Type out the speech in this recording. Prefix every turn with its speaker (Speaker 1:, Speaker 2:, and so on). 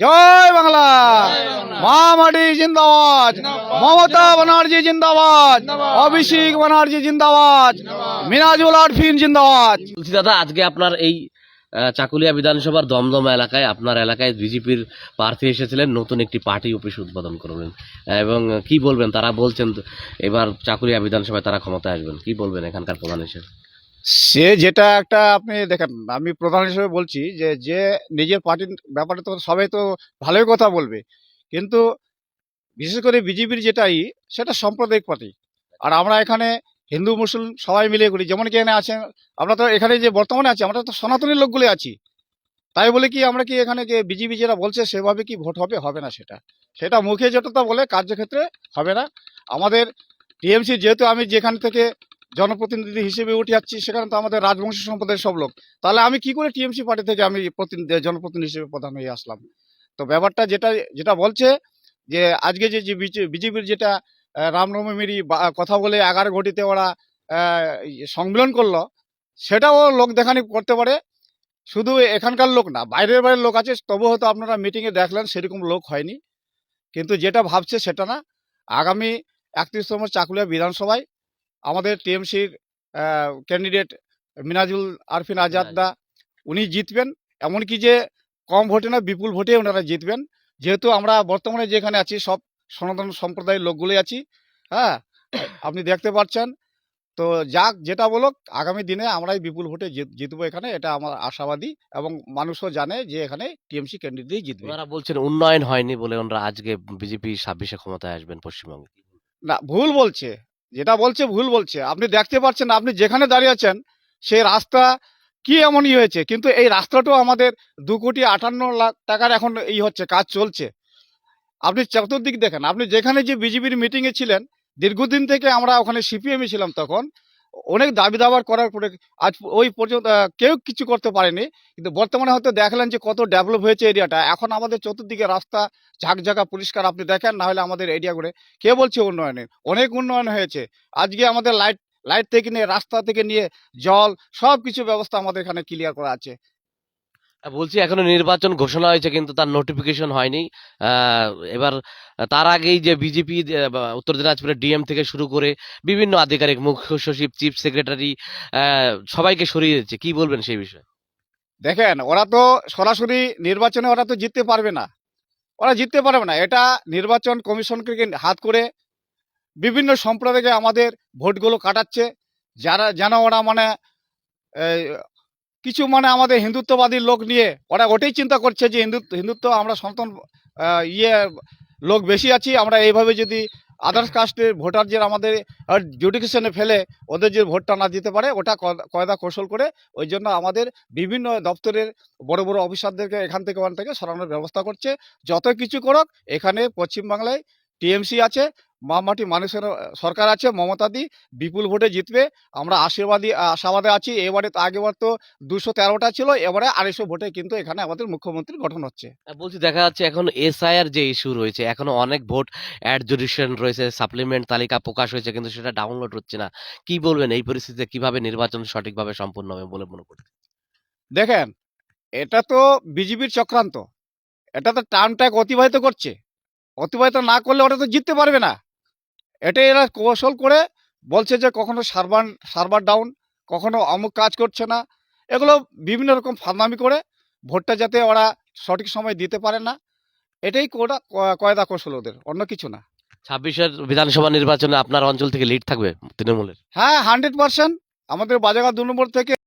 Speaker 1: জয় বাংলা।
Speaker 2: জয় বাংলা।
Speaker 1: মা মাটি জিন্দাবাদ,
Speaker 2: জিন্দাবাদ।
Speaker 1: মমতা ব্যানার্জি জিন্দাবাদ,
Speaker 2: জিন্দাবাদ।
Speaker 1: অভিষেক ব্যানার্জি জিন্দাবাদ,
Speaker 2: জিন্দাবাদ।
Speaker 1: মিনাজুল আরফিন জিন্দাবাদ।
Speaker 3: বলছি দাদা, আজকে আপনার এই চাকুলিয়া বিধানসভার দমদমা এলাকায় আপনার এলাকায় বিজেপির প্রার্থী এসেছিলেন, নতুন একটি পার্টি অফিস উদ্বোধন করবেন এবং কি বলবেন? তারা বলছেন এবার চাকুলিয়া বিধানসভায় তারা ক্ষমতায় আসবেন, কি বলবেন এখানকার প্রধান হিসেবে?
Speaker 1: সে যেটা একটা আপনি দেখেন, আমি প্রধান হিসেবে বলছি যে যে নিজের পার্টির ব্যাপারে তো সবাই তো ভালোই কথা বলবে, কিন্তু বিশেষ করে বিজেপির যেটাই সেটা সাম্প্রদায়িক পার্টি। আর আমরা এখানে হিন্দু মুসলিম সবাই মিলে করি, যেমন কি এখানে আছেন, আমরা তো এখানে যে বর্তমানে আছি আমরা তো সনাতনী লোকগুলো আছি। তাই বলে কি আমরা কি এখানে যে বিজেপি যেটা বলছে সেভাবে কি ভোট হবে? হবে না। সেটা সেটা মুখে যেটা বলে কার্যক্ষেত্রে হবে না। আমাদের টিএমসি যেহেতু আমি যেখান থেকে জনপ্রতিনিধি হিসেবে উঠে যাচ্ছি, সেখানে তো আমাদের রাজবংশী সম্প্রদায়ের সব লোক। তাহলে আমি কি করে টিএমসি পার্টি থেকে আমি জনপ্রতিনিধি হিসেবে প্রধান হয়ে আসলাম? তো ব্যাপারটা যেটা যেটা বলছে যে আজকে যে বিজেপির যেটা রামনবমীর কথা বলে 11 ঘটিতে ওরা সম্মেলন করলো, সেটাও লোক দেখানি করতে পারে। শুধু এখানকার লোক না, বাইরের বাইরের লোক আছে, তবু হয়তো আপনারা মিটিংয়ে দেখলেন সেরকম লোক হয়নি। কিন্তু যেটা ভাবছে সেটা না। আগামী 31তম চাকুলিয়া বিধানসভায় আমাদের টিএমসির ক্যান্ডিডেট মিনাজুল আরফিন আজাদ দা উনি জিতবেন। এমনকি যে কম ভোটে না, বিপুল ভোটে ওনারা জিতবেন। যেহেতু আমরা বর্তমানে যেখানে আছি সব সনাতন সম্প্রদায়ের লোকগুলোই আছি। হ্যাঁ, আপনি দেখতে পাচ্ছেন। তো যাক, যেটা বলুক, আগামী দিনে আমরাই বিপুল ভোটে জিতবো এখানে, এটা আমার আশাবাদী। এবং মানুষও জানে যে এখানে টিএমসি ক্যান্ডিডেটই জিতবে।
Speaker 3: ওনারা বলছেন উন্নয়ন হয়নি বলে ওনারা আজকে বিজেপি 26-এ ক্ষমতায় আসবেন পশ্চিমবঙ্গে।
Speaker 1: না, ভুল বলছে। যেটা বলছে ভুল বলছে। আপনি দেখতে পাচ্ছেন, আপনি যেখানে দাঁড়িয়ে আছেন সেই রাস্তা কি এমনই হয়েছে, কিন্তু এই রাস্তাটাও আমাদের 2,58,00,000 টাকার এখন হচ্ছে, কাজ চলছে। আপনি চতুর্দিক দেখেন, আপনি যেখানে যে বিজেপির মিটিংয়ে ছিলেন, দীর্ঘদিন থেকে আমরা ওখানে সিপিএমে ছিলাম, তখন অনেক দাবি দাবার করার পরে আজ ওই পর্যন্ত কেউ কিছু করতে পারেনি। কিন্তু বর্তমানে হয়তো দেখলেন যে কত ডেভেলপ হয়েছে এরিয়াটা। এখন আমাদের চতুর্দিকে রাস্তা ঝাঁকঝাঁকা পরিষ্কার, আপনি দেখেন না হলে আমাদের এরিয়া করে। কে বলছে উন্নয়নের? অনেক উন্নয়ন হয়েছে। আজকে আমাদের লাইট লাইট থেকে নিয়ে, রাস্তা থেকে নিয়ে, জল, সব কিছু ব্যবস্থা আমাদের এখানে ক্লিয়ার করা আছে।
Speaker 3: বলছি এখনো নির্বাচন ঘোষণা হয়েছে কিন্তু তার নোটিফিকেশন হয়নি। এবার তার আগেই যে বিজেপি উত্তর দিনাজপুরের ডিএম থেকে শুরু করে বিভিন্ন আধিকারিক, মুখ্য সচিব, চিফ সেক্রেটারি সবাইকে সরিয়ে দিচ্ছে, কি বলবেন সেই বিষয়ে?
Speaker 1: দেখেন, ওরা তো সরাসরি নির্বাচনে ওরা তো জিততে পারবে না। ওরা জিততে পারবে না। এটা নির্বাচন কমিশনকে হাত করে বিভিন্ন সম্প্রদায়কে আমাদের ভোটগুলো কাটাচ্ছে। যারা যেন ওরা মানে এই, কিছু মানে আমাদের হিন্দুত্ববাদী লোক নিয়ে ওরা ওটাই চিন্তা করছে যে হিন্দুত্ব আমরা সনাতন লোক বেশি আছি, আমরা এইভাবে যদি আদার্স কাস্টের ভোটার যে আমাদের জুডিকেশনে ফেলে ওদের যে ভোটটা না দিতে পারে, ওটা কয়দা কৌশল করে ওই জন্য আমাদের বিভিন্ন দপ্তরের বড় বড় অফিসারদেরকে এখান থেকে ওখান থেকে সরানোর ব্যবস্থা করছে। যত কিছু করুক, এখানে পশ্চিমবাংলায় টিএমসি আছে, মা মাটি মানুষের সরকার আছে, মমতা দি বিপুল ভোটে জিতবে। আমরা আশাবাদে আছি। এবারে তো আগেবার তো 213টা ছিল, এবারে 250 ভোটে কিন্তু এখানে আমাদের মুখ্যমন্ত্রী গঠন হচ্ছে।
Speaker 3: বলছি দেখা যাচ্ছে এখন এসআইআর যে ইস্যু রয়েছে, এখনো অনেক ভোট অ্যাডজুডিশন রয়েছে, সাপ্লিমেন্ট তালিকা প্রকাশ হয়েছে কিন্তু সেটা ডাউনলোড হচ্ছে না। কি বলবেন এই পরিস্থিতিতে কিভাবে নির্বাচন সঠিকভাবে সম্পন্ন হবে বলে মনে করছেন?
Speaker 1: দেখেন, এটা তো বিজেপির চক্রান্ত। এটা তো টার্মটাকে অতিবাহিত করছে। অতিবাহিত না করলে ওটা তো জিততে পারবে না। এটাই এরা কৌশল করে বলছে যে কখনো সার্ভার ডাউন, কখনো অমুক কাজ করছে না। এগুলো বিভিন্ন রকম ফাঁদনামি করে ভোটটা যাতে ওরা সঠিক সময় দিতে পারে না, এটাই ওরা কয়দা কৌশল ওদের, অন্য কিছু না।
Speaker 3: 26-এর বিধানসভা নির্বাচনে আপনার অঞ্চল থেকে লিড থাকবে তৃণমূলের?
Speaker 1: হ্যাঁ, 100%। আমাদের বাজারঘাট 2 নম্বর থেকে